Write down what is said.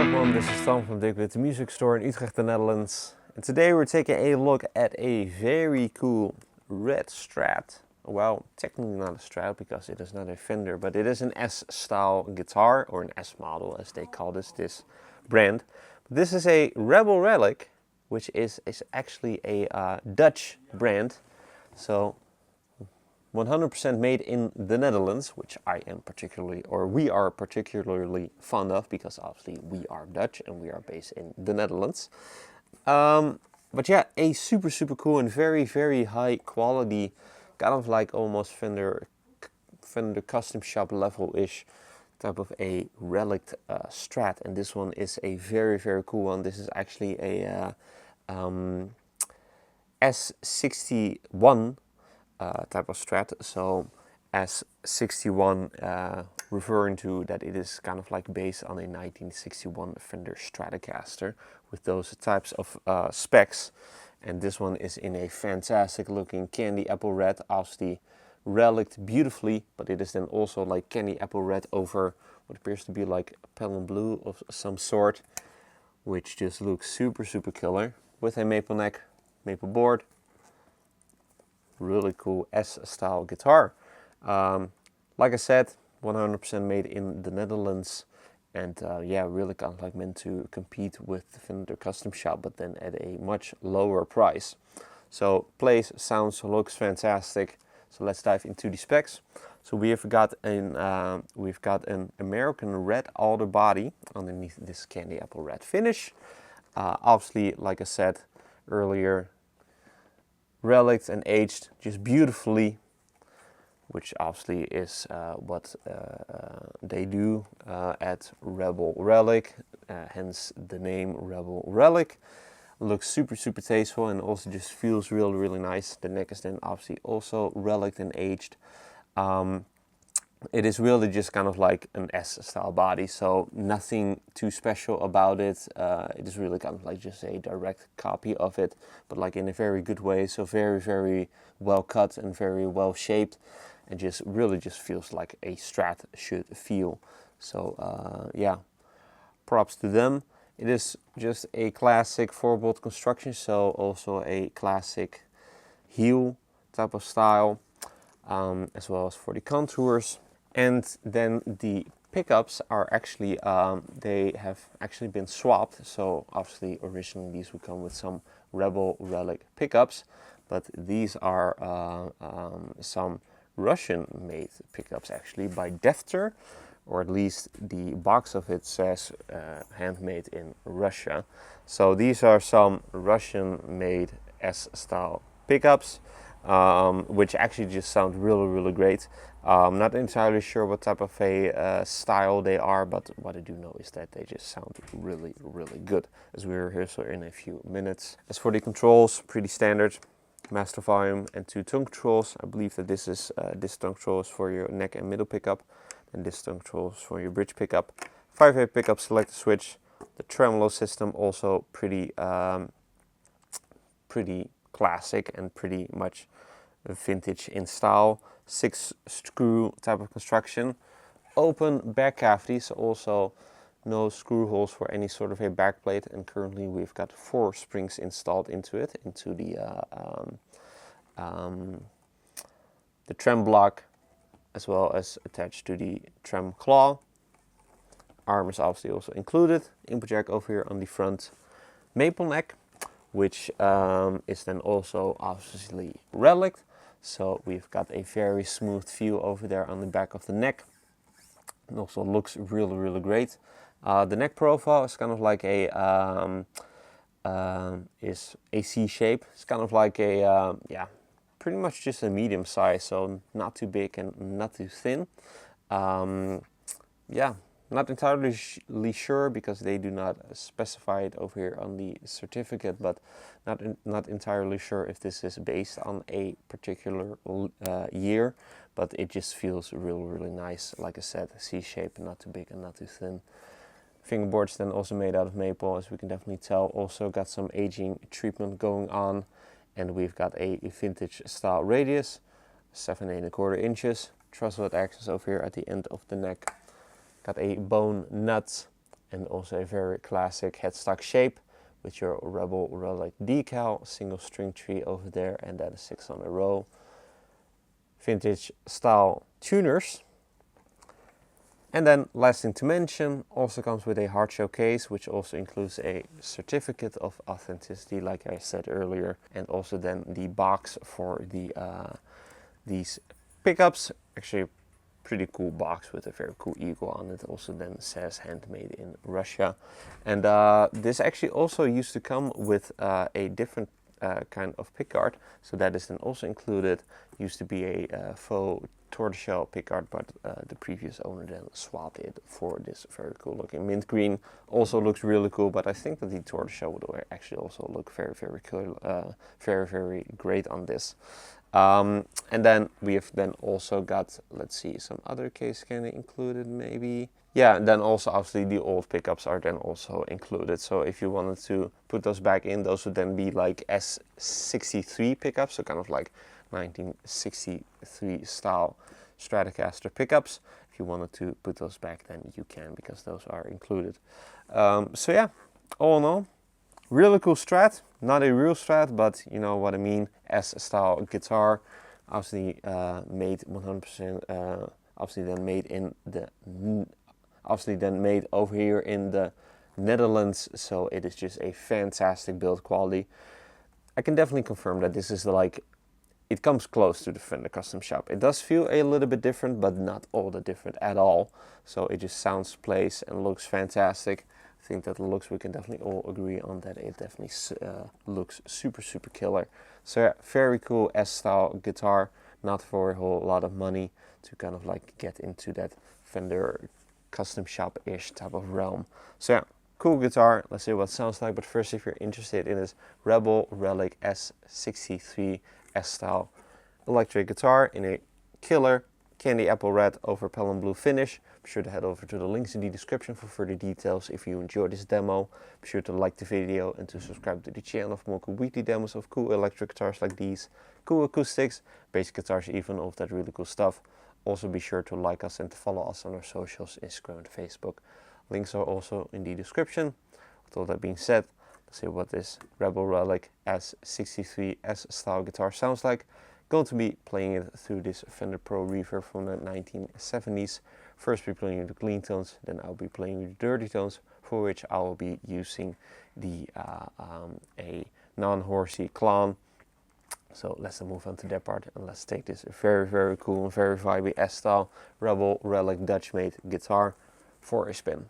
everyone, this is Tom from Dirk Witte Music Store in Utrecht, the Netherlands. And today we're taking a look at a very cool red Strat. Well, technically not a Strat because it is not a Fender, but it is an S-style guitar, or an S model as they call this brand. This is a RebelRelic, which is actually a Dutch brand. So 100% made in the Netherlands, which I am particularly, or we are particularly fond of, because obviously we are Dutch and we are based in the Netherlands. But yeah, a super cool and very high quality, kind of like almost Fender custom shop level-ish type of a relic Strat. And this one is a very cool one. This is actually a S61 type of Strat. So S61 referring to that it is kind of like based on a 1961 Fender Stratocaster with those types of specs. And this one is in a fantastic looking candy apple red, obviously reliced beautifully, but it is then also like candy apple red over what appears to be like pearl blue of some sort, which just looks super killer, with a maple neck, maple board. Really cool S-style guitar. Like I said, 100% made in the Netherlands, and yeah, really kind of like meant to compete with the Fender custom shop, but then at a much lower price. So plays, sounds, looks fantastic. So let's dive into the specs. So we've got an American red alder body underneath this candy apple red finish. Obviously, like I said earlier, reliced and aged just beautifully, which obviously is what they do at RebelRelic, hence the name RebelRelic. Looks super tasteful and also just feels really nice. The neck is then obviously also reliced and aged. It is really just kind of like an S-style body, so nothing too special about it. It is really kind of like just a direct copy of it, but like in a very good way. So very well cut and very well shaped, and just really just feels like a Strat should feel. So yeah, props to them. It is just a classic 4-bolt construction, so also a classic heel type of style, as well as for the contours. And then the pickups are actually, they have actually been swapped. So obviously originally these would come with some RebelRelic pickups, but these are some Russian made pickups actually by Defter, or at least the box of it says handmade in Russia. So these are some Russian made S-style pickups, which actually just sound really great. Not entirely sure what type of a style they are, but what I do know is that they just sound really good, as we will hear so in a few minutes. As for the controls, pretty standard. Master volume and 2 tone controls. I believe that this tone control is for your neck and middle pickup, and this tone control is for your bridge pickup. 5-way pickup selector switch. The tremolo system also pretty classic and pretty much vintage in style. 6-screw type of construction. Open back cavity, so also no screw holes for any sort of a backplate, and currently we've got 4 springs installed into it, into the trem block, as well as attached to the trem claw. Arm is obviously also included. Input jack over here on the front. Maple neck, which is then also obviously reliced. So we've got a very smooth feel over there on the back of the neck. It also looks really great. The neck profile is kind of like a C shape. It's kind of like a yeah, pretty much just a medium size, so not too big and not too thin. Yeah, not entirely sure because they do not specify it over here on the certificate, but not entirely sure if this is based on a particular year, but it just feels really nice. Like I said, C shape, not too big and not too thin. Fingerboards then also made out of maple, as we can definitely tell. Also got some aging treatment going on, and we've got a vintage style radius, 7¼ inches. Trusslet axis over here at the end of the neck. Got a bone nut and also a very classic headstock shape with your RebelRelic decal, single string tree over there, and then 6 on a row. Vintage style tuners. And then last thing to mention, also comes with a hard shell case, which also includes a certificate of authenticity, like I said earlier, and also then the box for the these pickups. Actually, a pretty cool box with a very cool eagle on it. Also then says handmade in Russia. And this actually also used to come with a different kind of pickguard, so that is then also included. Used to be a faux tortoiseshell pickguard, but the previous owner then swapped it for this very cool looking mint green. Also looks really cool, but I think that the tortoiseshell would actually also look very, very cool, very, very great on this. And then we have then also got, let's see, some other case scanning included maybe. Yeah, and then also obviously the old pickups are then also included. So if you wanted to put those back in, those would then be like S63 pickups, so kind of like 1963 style Stratocaster pickups. If you wanted to put those back, then you can, because those are included. So yeah, all in all, really cool Strat. Not a real Strat, but you know what I mean. S-style guitar, obviously made 100%. Obviously then made in the. Obviously then made over here in the Netherlands. So it is just a fantastic build quality. I can definitely confirm that this is like, it comes close to the Fender Custom Shop. It does feel a little bit different, but not all that different at all. So it just sounds, plays, and looks fantastic. I think that the looks, we can definitely all agree on that. It definitely looks super, super killer. So yeah, very cool S-style guitar. Not for a whole lot of money to kind of like get into that Fender Custom Shop-ish type of realm. So yeah, cool guitar. Let's see what it sounds like. But first, if you're interested in this RebelRelic S63 S-style electric guitar in a killer candy apple red over pelham blue finish, be sure to head over to the links in the description for further details. If you enjoyed this demo, be sure to like the video and to subscribe to the channel for more cool weekly demos of cool electric guitars like these, cool acoustics, basic guitars even, all of that really cool stuff. Also be sure to like us and to follow us on our socials, Instagram and Facebook. Links are also in the description. With all that being said, let's see what this RebelRelic S63 S-style guitar sounds like. Going to be playing it through this Fender Pro Reverb from the 1970s. First be playing with the clean tones, then I'll be playing with the dirty tones, for which I will be using the a non-horsey clone. So let's move on to that part, and let's take this very, very cool and very vibey S-style RebelRelic Dutch-made guitar for a spin.